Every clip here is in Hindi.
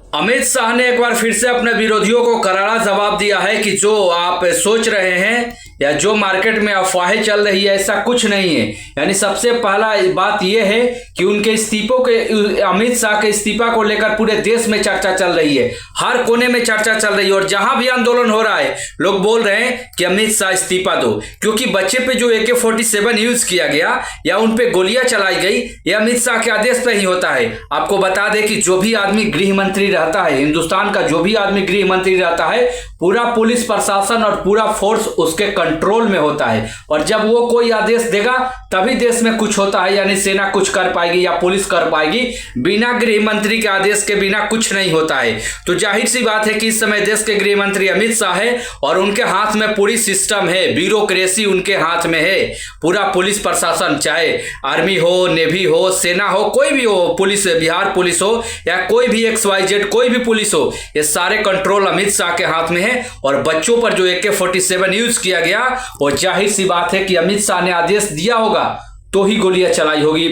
अमित शाह ने एक बार फिर से अपने विरोधियों को करारा जवाब दिया है कि जो आप सोच रहे हैं या जो मार्केट में अफवाहें चल रही है ऐसा कुछ नहीं है। यानी सबसे पहला बात यह है कि उनके इस्तीफों के अमित शाह के इस्तीफा को लेकर पूरे देश में चर्चा चल रही है, हर कोने में चर्चा चल रही है और जहां भी आंदोलन हो रहा है लोग बोल रहे हैं कि अमित शाह इस्तीफा दो, क्योंकि बच्चे पे जो AK-47 यूज किया गया या उन पे गोलियां चलाई गई ये अमित शाह के आदेश पे ही होता है। आपको बता दें कि जो भी आदमी गृह मंत्री रहता है, हिंदुस्तान का जो भी आदमी गृह मंत्री रहता है, पूरा पुलिस प्रशासन और पूरा फोर्स उसके कंट्रोल में होता है और जब वो कोई आदेश देगा तभी देश में कुछ होता है। यानी सेना कुछ कर पाएगी या पुलिस कर पाएगी, बिना गृह मंत्री के आदेश के बिना कुछ नहीं होता है। तो जाहिर सी बात है कि इस समय देश के गृह मंत्री अमित शाह है और उनके हाथ में पूरी सिस्टम है, ब्यूरोक्रेसी उनके हाथ में है, पूरा पुलिस प्रशासन, चाहे आर्मी हो, नेवी हो, सेना हो, कोई भी हो, पुलिस, बिहार पुलिस हो या कोई भी XYZ कोई भी पुलिस हो, ये सारे कंट्रोल अमित शाह के हाथ में है। और बच्चों पर जो AK-47 यूज किया गया वो जाहिर सी बात है कि अमित शाह ने आदेश दिया होगा तो ही गोलियां चलाई होगी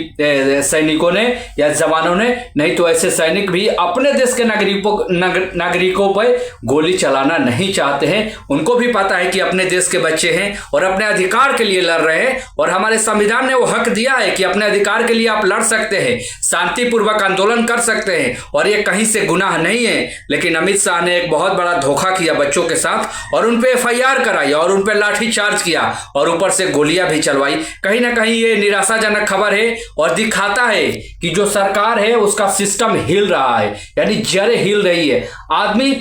सैनिकों ने या जवानों ने, नहीं तो ऐसे सैनिक भी अपने देश के नागरिकों पर गोली चलाना नहीं चाहते हैं। उनको भी पता है कि अपने देश के बच्चे हैं और अपने अधिकार के लिए लड़ रहे हैं और हमारे संविधान ने वो हक दिया है कि अपने अधिकार के लिए आप लड़ सकते हैं, शांतिपूर्वक आंदोलन कर सकते हैं और ये कहीं से गुनाह नहीं है। लेकिन अमित शाह ने एक बहुत बड़ा धोखा किया बच्चों के साथ और उन पर FIR कराई और उन पर लाठीचार्ज किया और ऊपर से गोलियां भी चलवाई। कहीं ना कहीं ये निराशाजनक खबर है और दिखाता है कि जो सरकार है उसका सिस्टम हिल रहा है, यानी जड़ें हिल रही है। आदमी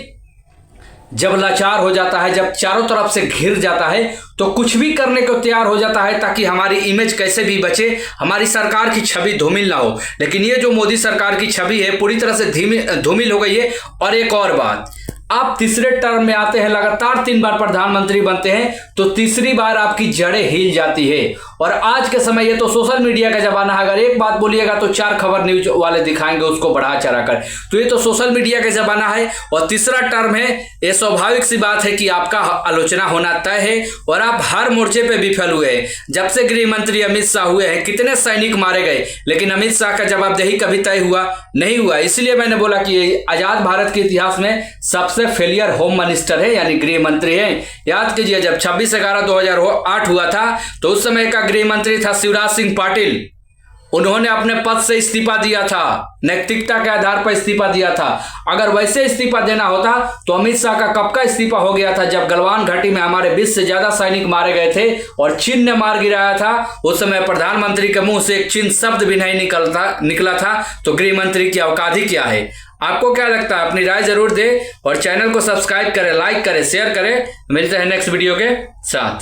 जब लाचार हो जाता है, जब चारों तरफ से घिर जाता है तो कुछ भी करने को तैयार हो जाता है ताकि हमारी इमेज कैसे भी बचे, हमारी सरकार की छवि धूमिल ना हो। लेकिन ये जो मोदी सरकार की छवि है पूरी तरह से धूमिल हो गई है। और एक और बात, आप तीसरे टर्म में आते हैं, लगातार 3 बार प्रधानमंत्री बनते हैं तो तीसरी बार आपकी जड़ें हिल जाती है। और आज के समय ये तो सोशल मीडिया का जमाना है, अगर एक बात बोलिएगा तो 4 खबर न्यूज वाले दिखाएंगे उसको बढ़ा चढ़ा कर, तो ये तो सोशल मीडिया का जमाना है। और तीसरा टर्म है, ये स्वाभाविक सी बात है कि आपका आलोचना होना तय है और आप हर मोर्चे पे विफल हुए हैं। जब से गृह मंत्री अमित शाह हुए हैं कितने सैनिक मारे गए, लेकिन अमित शाह का जवाबदेही कभी तय हुआ नहीं हुआ। इसलिए मैंने बोला कि आजाद भारत के इतिहास में सबसे फेलियर होम मिनिस्टर है, यानी गृह मंत्री है। याद कीजिए जब 26/11/2008 हुआ था तो उस समय का गृह मंत्री था शिवराज सिंह पाटिल। उन्होंने अपने पद से इस्तीफा दिया था, नैतिकता के आधार पर इस्तीफा दिया था। अगर वैसे इस्तीफा देना होता तो अमित शाह का कब का इस्तीफा हो गया था, जब गलवान घाटी में हमारे 20 से ज्यादा सैनिक मारे गए थे और चीन ने मार गिराया था। उस समय प्रधानमंत्री के मुंह से एक चीन शब्द भी नहीं निकला था। तो गृह मंत्री की औकात ही क्या है? आपको क्या लगता है? अपनी राय जरूर दें और चैनल को सब्सक्राइब करें, लाइक करें, शेयर करें। मिलते हैं नेक्स्ट वीडियो के साथ।